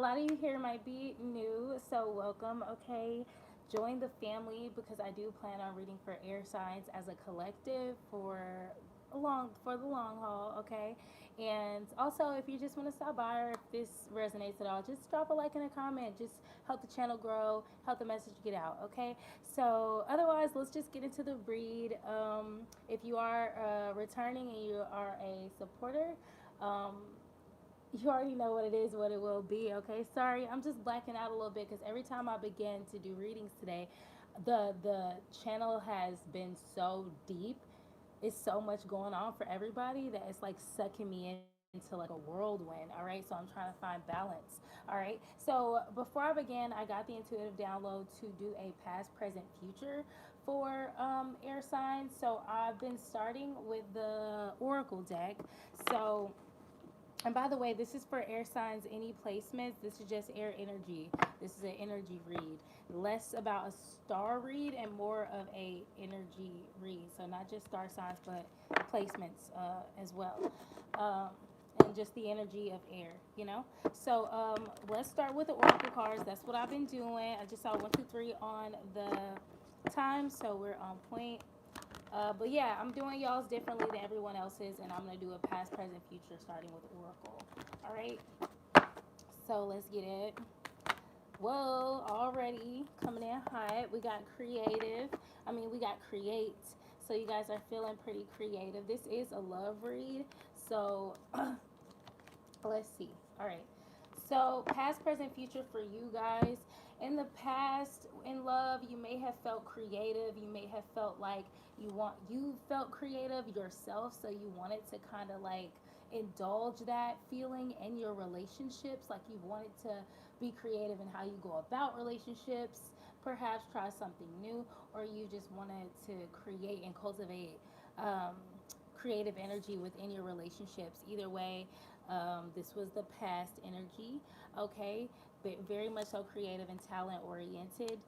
lot of you here might be new, so welcome. Okay, join the family because I do plan on reading for air signs as a collective for the long haul. Okay, and also if you just want to stop by or if this resonates at all, just drop a like and a comment. Just help the channel grow, help the message get out. Okay, so otherwise, let's just get into the read. If you are returning and you are a supporter. Um, you already know what it is, what it will be. Okay, sorry, I'm just blacking out a little bit because every time I begin to do readings today, the channel has been so deep. It's so much going on for everybody that it's like sucking me into like a whirlwind. All right, so I'm trying to find balance. All right, so before I began, I got the intuitive download to do a past, present, future for air signs. So I've been starting with the oracle deck. So, and by the way, this is for air signs, any placements. This is just air energy. This is an energy read. Less about a star read and more of a energy read. So not just star signs, but placements as well. Um, and just the energy of air, you know? So let's start with the oracle cards. That's what I've been doing. I just saw 1, 2, 3 on the time, so we're on point. But yeah, I'm doing y'all's differently than everyone else's, and I'm gonna do a past, present, future, starting with Oracle. All right, so let's get it. Whoa, already coming in hot. We got creative. We got create. So you guys are feeling pretty creative. This is a love read. So let's see. All right. So, past, present, future for you guys. In the past, in love, you may have felt creative. You may have felt like you felt creative yourself, so you wanted to kind of like indulge that feeling in your relationships. Like you wanted to be creative in how you go about relationships. Perhaps try something new, or you just wanted to create and cultivate um, creative energy within your relationships. Either way, this was the past energy, okay? But very much so creative and talent oriented.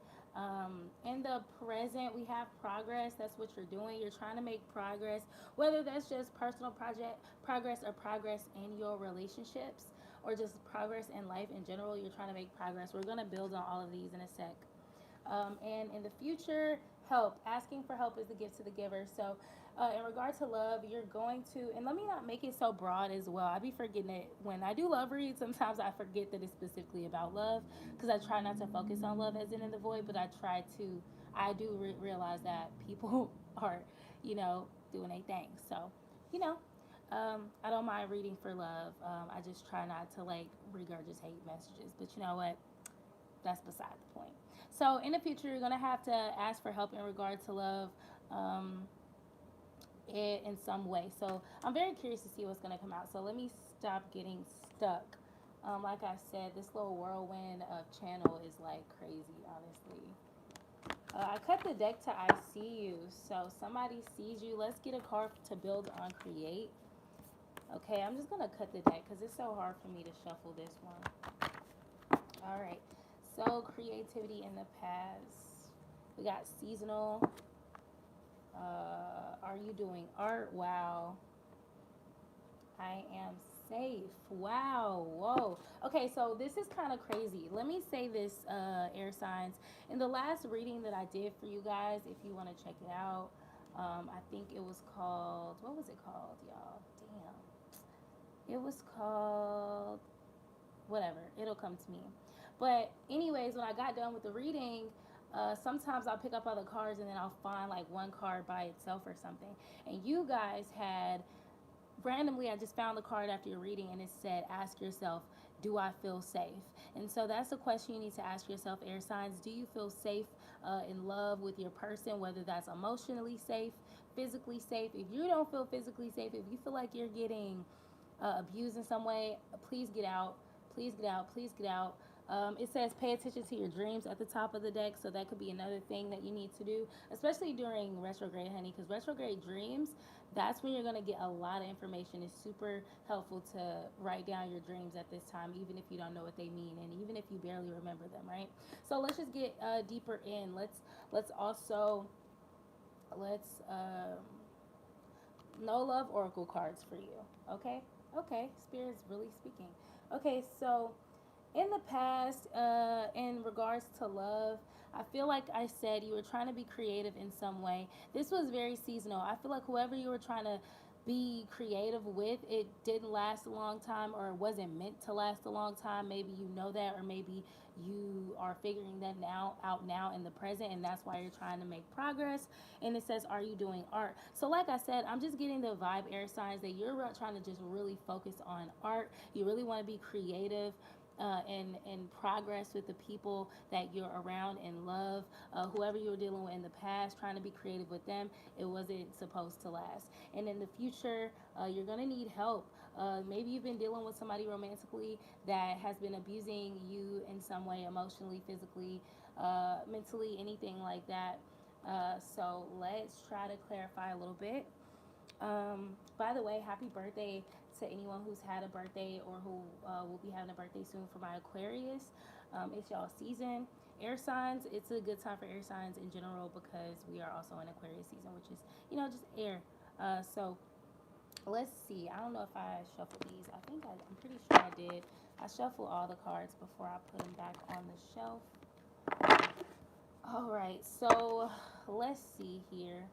In the present, we have progress. That's what you're doing. You're trying to make progress, whether that's just personal project progress or progress in your relationships or just progress in life in general. You're trying to make progress. We're going to build on all of these in a sec. And in the future, help. Asking for help is the gift to the giver. So, in regard to love, you're going to, and let me not make it so broad as well. I be forgetting it when I do love reads. Sometimes I forget that it's specifically about love because I try not to focus on love as in the void, but I do realize that people are, doing a thing. So, you know, I don't mind reading for love. I just try not to like regurgitate messages. But you know what? That's beside the point. So in the future, you're gonna have to ask for help in regard to love, um, in some way. So I'm very curious to see what's gonna come out. So let me stop getting stuck. Like I said, this little whirlwind of channel is like crazy, honestly. I cut the deck to I see you. So somebody sees you. Let's get a card to build on create. Okay, I'm just gonna cut the deck because it's so hard for me to shuffle this one. All right. So creativity in the past. We got seasonal. Are you doing art? Wow. I am safe. Wow. Whoa. Okay, so this is kind of crazy. Let me say this, air signs. In the last reading that I did for you guys, if you want to check it out, I think it was called, what was it called, y'all? Damn. It was called, whatever. It'll come to me. But, anyways, when I got done with the reading, sometimes I'll pick up other cards and then I'll find like one card by itself or something. And you guys had randomly, I just found the card after your reading and it said, ask yourself, do I feel safe? And so that's a question you need to ask yourself, air signs. Do you feel safe in love with your person, whether that's emotionally safe, physically safe? If you don't feel physically safe, if you feel like you're getting abused in some way, please get out. Please get out. Please get out. It says pay attention to your dreams at the top of the deck, so that could be another thing that you need to do, especially during retrograde, honey, because retrograde dreams, that's when you're going to get a lot of information. It's super helpful to write down your dreams at this time, even if you don't know what they mean and even if you barely remember them, right? So let's just get deeper in. Let's also, let's, no love oracle cards for you, okay? Okay, Spirit's really speaking. Okay, so In the past, in regards to love, I feel like I said you were trying to be creative in some way. This was very seasonal. I feel like whoever you were trying to be creative with, it didn't last a long time, or it wasn't meant to last a long time. Maybe you know that, or maybe you are figuring that now out now in the present, and that's why you're trying to make progress. And it says, are you doing art? So like I said, I'm just getting the vibe, air signs, that you're trying to just really focus on art. You really want to be creative, and progress with the people that you're around and love. Whoever you were dealing with in the past, trying to be creative with them, it wasn't supposed to last. And in the future, you're going to need help. Maybe you've been dealing with somebody romantically that has been abusing you in some way, emotionally, physically, mentally, anything like that. So let's try to clarify a little bit. By the way, happy birthday to anyone who's had a birthday or who will be having a birthday soon for my Aquarius. It's y'all season. Air signs, it's a good time for air signs in general because we are also in Aquarius season, which is, just air. So let's see. I don't know if I shuffled these. I'm pretty sure I did. I shuffled all the cards before I put them back on the shelf. All right, so let's see here.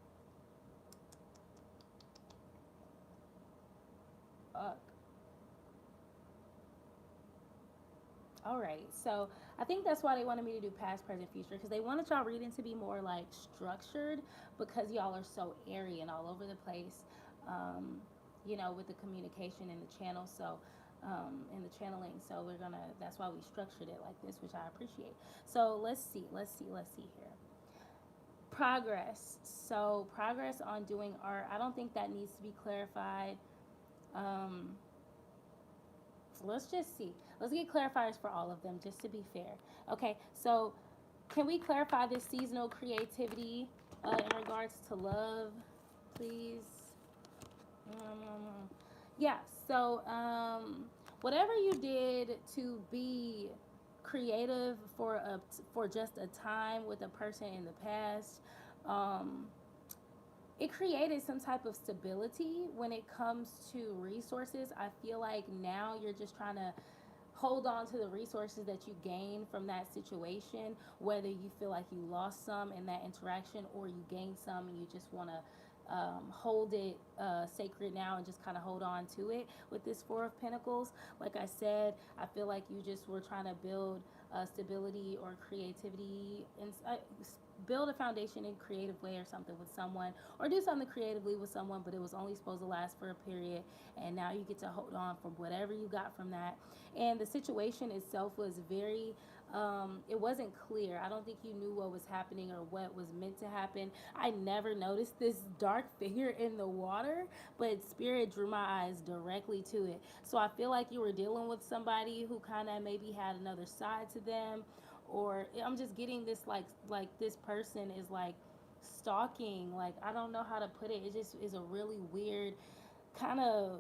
Uh, All right, so I think that's why they wanted me to do past, present, future, because they wanted y'all reading to be more like structured, because y'all are so airy and all over the place, with the communication and the channel. So, and the channeling. So that's why we structured it like this, which I appreciate. So let's see here. Progress. So progress on doing art. I don't think that needs to be clarified. Um, let's just see. Let's get clarifiers for all of them, just to be fair. Okay, so can we clarify this seasonal creativity in regards to love, please? Yeah, so whatever you did to be creative for just a time with a person in the past, um, it created some type of stability when it comes to resources. I feel like now you're just trying to hold on to the resources that you gain from that situation, whether you feel like you lost some in that interaction or you gained some and you just want to hold it sacred now and just kind of hold on to it with this Four of Pentacles. Like I said, I feel like you just were trying to build stability or creativity and build a foundation in a creative way or something with someone, or do something creatively with someone, but it was only supposed to last for a period, and now you get to hold on from whatever you got from that. And the situation itself was very it wasn't clear. I don't think you knew what was happening or what was meant to happen. I never noticed this dark figure in the water, but spirit drew my eyes directly to it. So I feel like you were dealing with somebody who kind of maybe had another side to them, or I'm just getting this like this person is like stalking. Like, I don't know how to put it. It just is a really weird kind of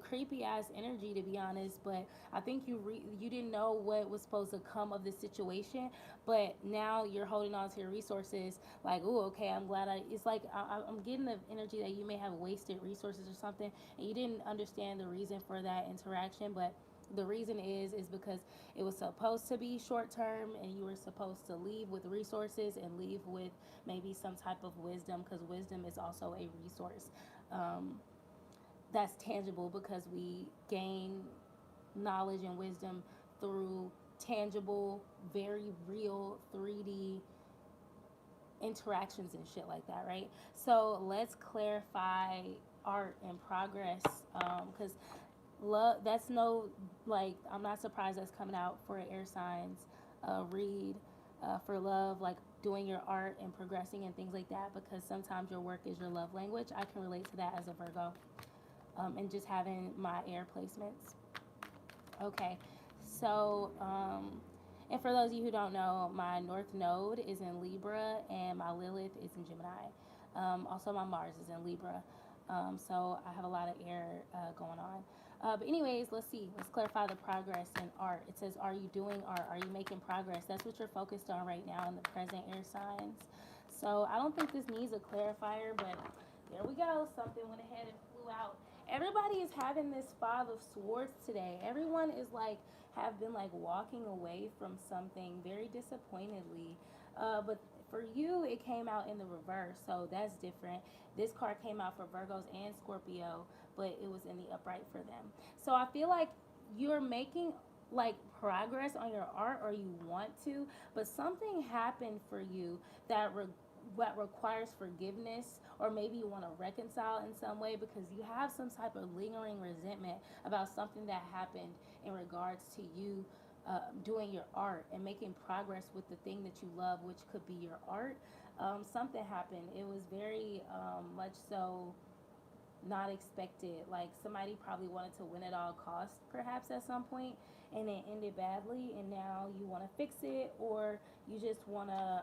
creepy ass energy, to be honest. But I think you didn't know what was supposed to come of this situation, but now you're holding on to your resources. Like, oh, okay, I'm glad it's like I'm getting the energy that you may have wasted resources or something, and you didn't understand the reason for that interaction. But the reason is because it was supposed to be short term, and you were supposed to leave with resources and leave with maybe some type of wisdom, because wisdom is also a resource. That's tangible, because we gain knowledge and wisdom through tangible, very real 3D interactions and shit like that, right? So let's clarify art and progress, because love, that's no, like, I'm not surprised that's coming out for an air signs read for love, like doing your art and progressing and things like that, because sometimes your work is your love language. I can relate to that as a Virgo, and just having my air placements. Okay, so, and for those of you who don't know, my North Node is in Libra and my Lilith is in Gemini. Also, my Mars is in Libra. So I have a lot of air going on. But anyways, let's see. Let's clarify the progress in art. It says, are you doing art? Are you making progress? That's what you're focused on right now in the present air signs. So I don't think this needs a clarifier, but there we go. Something went ahead and flew out. everybody is having this 5 of Swords today. Everyone is like, have been like walking away from something very disappointedly. But for you, it came out in the reverse, so that's different. This card came out for Virgos and Scorpio, but it was in the upright for them. So I feel like you're making like progress on your art, or you want to, but something happened for you that what requires forgiveness, or maybe you want to reconcile in some way because you have some type of lingering resentment about something that happened in regards to you doing your art and making progress with the thing that you love, which could be your art. Something happened. It was very much so not expected. Like somebody probably wanted to win at all costs, perhaps at some point, and it ended badly. And now you want to fix it, or you just want to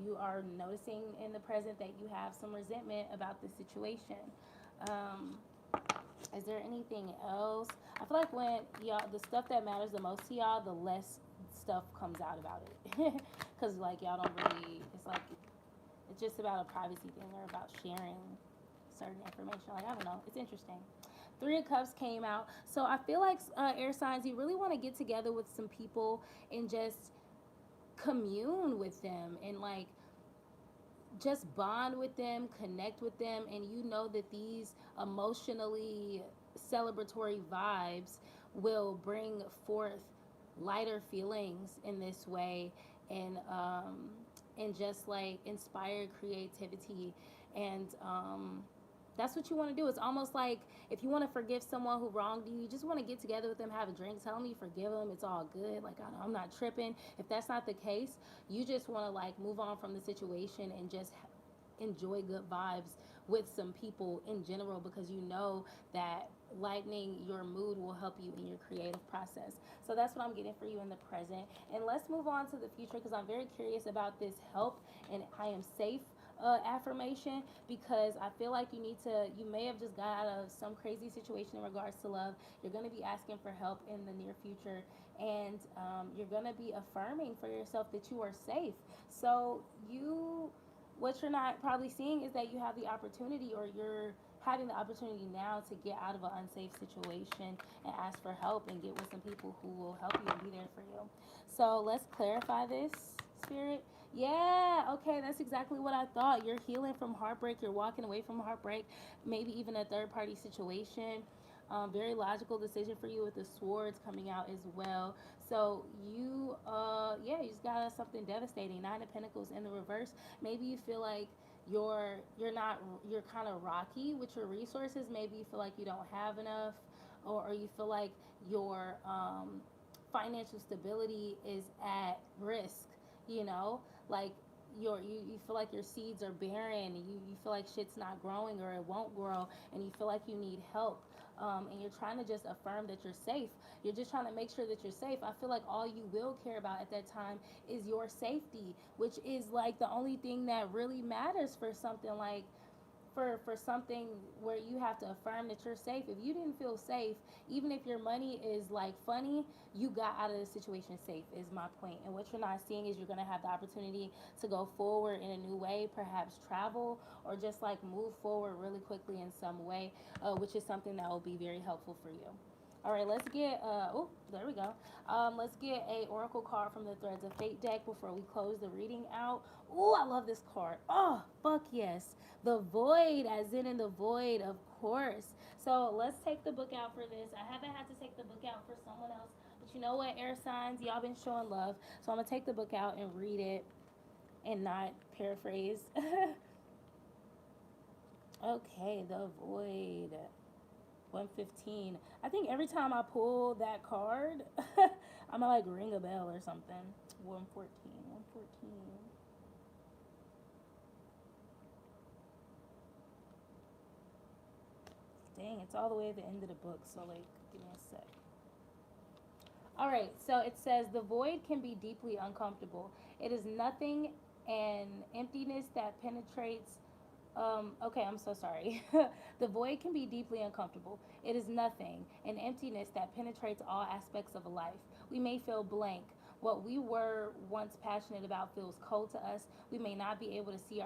you are noticing in the present that you have some resentment about the situation. um, is there anything else? I feel like when y'all, the stuff that matters the most to y'all, the less stuff comes out about it. Because like y'all don't really, it's like it's just about a privacy thing, or about sharing certain information. Like, I don't know, it's interesting. 3 of Cups came out, so I feel like air signs, you really want to get together with some people and just commune with them, and like just bond with them, connect with them, and you know that these emotionally celebratory vibes will bring forth lighter feelings in this way, and just like inspire creativity, and that's what you want to do. It's almost like if you want to forgive someone who wronged you, you just want to get together with them, have a drink, tell them you forgive them. It's all good. Like, I'm not tripping. If that's not the case, you just want to like move on from the situation and just enjoy good vibes with some people in general, because you know that lightening your mood will help you in your creative process. So that's what I'm getting for you in the present. And let's move on to the future, because I'm very curious about this help and I am safe affirmation, because I feel like you may have just got out of some crazy situation in regards to love. You're going to be asking for help in the near future, and you're going to be affirming for yourself that you are safe. So what you're not probably seeing is that you have the opportunity, or you're having the opportunity now to get out of an unsafe situation and ask for help and get with some people who will help you and be there for you. So let's clarify this, Spirit. Yeah, okay, that's exactly what I thought. You're healing from heartbreak, you're walking away from heartbreak, maybe even a third party situation. Very logical decision for you with the Swords coming out as well. So you just got something devastating. 9 of Pentacles in the reverse. Maybe you feel like you're kind of rocky with your resources. Maybe you feel like you don't have enough, or you feel like your financial stability is at risk. You know, like you feel like your seeds are barren, you feel like shit's not growing or it won't grow, and you feel like you need help. And you're trying to just affirm that you're safe. You're just trying to make sure that you're safe. I feel like all you will care about at that time is your safety, which is like the only thing that really matters for something like for something where you have to affirm that you're safe. If you didn't feel safe, even if your money is like funny, you got out of the situation safe, is my point. And what you're not seeing is you're going to have the opportunity to go forward in a new way, perhaps travel, or just like move forward really quickly in some way, which is something that will be very helpful for you. All right, let's get, there we go. Let's get a oracle card from the Threads of Fate deck before we close the reading out. Oh, I love this card. Oh, fuck yes. The Void, as in the void, of course. So let's take the book out for this. I haven't had to take the book out for someone else, but you know what, air signs, y'all been showing love. So I'm going to take the book out and read it and not paraphrase. Okay, the Void. 115. I think every time I pull that card, I'm gonna like ring a bell or something. 114. 114. Dang, it's all the way at the end of the book, so like, give me a sec. All right, so it says the void can be deeply uncomfortable. It is nothing and emptiness that penetrates. Okay, I'm so sorry. The void can be deeply uncomfortable. It is nothing, an emptiness that penetrates all aspects of a life. We may feel blank what we were once passionate about feels cold to us. We may not be able to see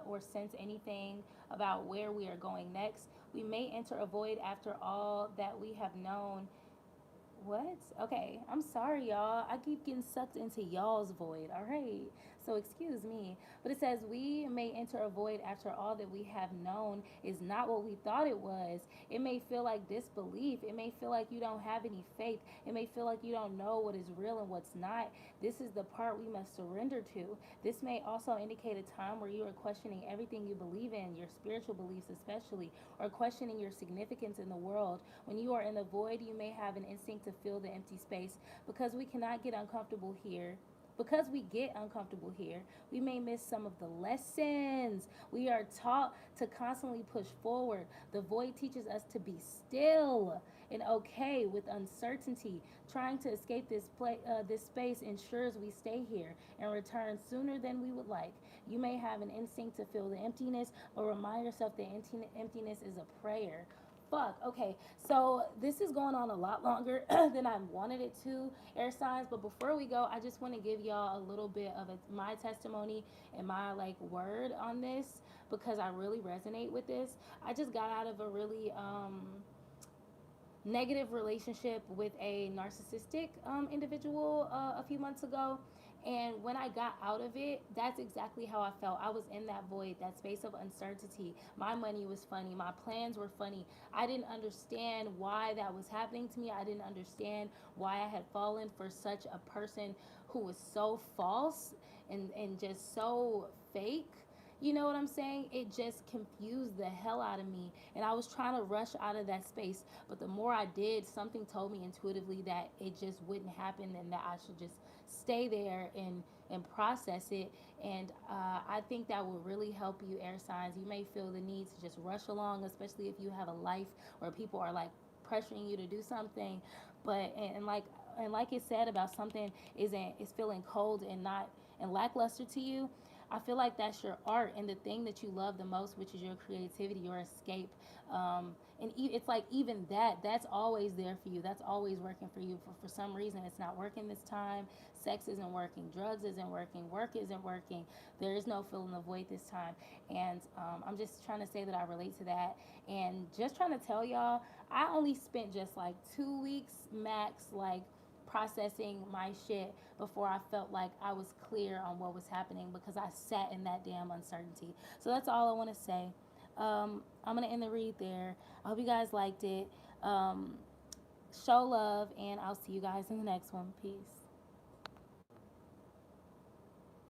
or sense anything about where we are going next. We may enter a void after all that we have known. What? Okay, I'm sorry, y'all. I keep getting sucked into y'all's void, all right? So excuse me. But it says, we may enter a void after all that we have known is not what we thought it was. It may feel like disbelief. It may feel like you don't have any faith. It may feel like you don't know what is real and what's not. This is the part we must surrender to. This may also indicate a time where you are questioning everything you believe in, your spiritual beliefs especially, or questioning your significance in the world. When you are in the void, you may have an instinct to fill the empty space. Because we cannot get uncomfortable here, because we get uncomfortable here, we may miss some of the lessons. We are taught to constantly push forward. The void teaches us to be still and okay with uncertainty. Trying to escape this space ensures we stay here and return sooner than we would like. You may have an instinct to fill the emptiness, but remind yourself that emptiness is a prayer. Fuck. Okay, so this is going on a lot longer than I wanted it to, air signs. But before we go, I just want to give y'all a little bit of my testimony and my like word on this, because I really resonate with this. I just got out of a really negative relationship with a narcissistic individual a few months ago. And when I got out of it, that's exactly how I felt. I was in that void, that space of uncertainty. My money was funny. My plans were funny. I didn't understand why that was happening to me. I didn't understand why I had fallen for such a person who was so false and just so fake. You know what I'm saying? It just confused the hell out of me. And I was trying to rush out of that space. But the more I did, something told me intuitively that it just wouldn't happen and that I should just stay there and process it. And I think that will really help you, air signs. You may feel the need to just rush along, especially if you have a life where people are like pressuring you to do something. But and like it said about something is feeling cold and not and lackluster to you. I feel like that's your art and the thing that you love the most, which is your creativity, your escape. And it's like even that's always there for you. That's always working for you. For some reason, it's not working this time. Sex isn't working. Drugs isn't working. Work isn't working. There is no filling the void this time. And I'm just trying to say that I relate to that. And just trying to tell y'all, I only spent just like 2 weeks max, like processing my shit before I felt like I was clear on what was happening, because I sat in that damn uncertainty. So that's all I want to say. I'm going to end the read there. I hope you guys liked it. Show love, and I'll see you guys in the next one. Peace.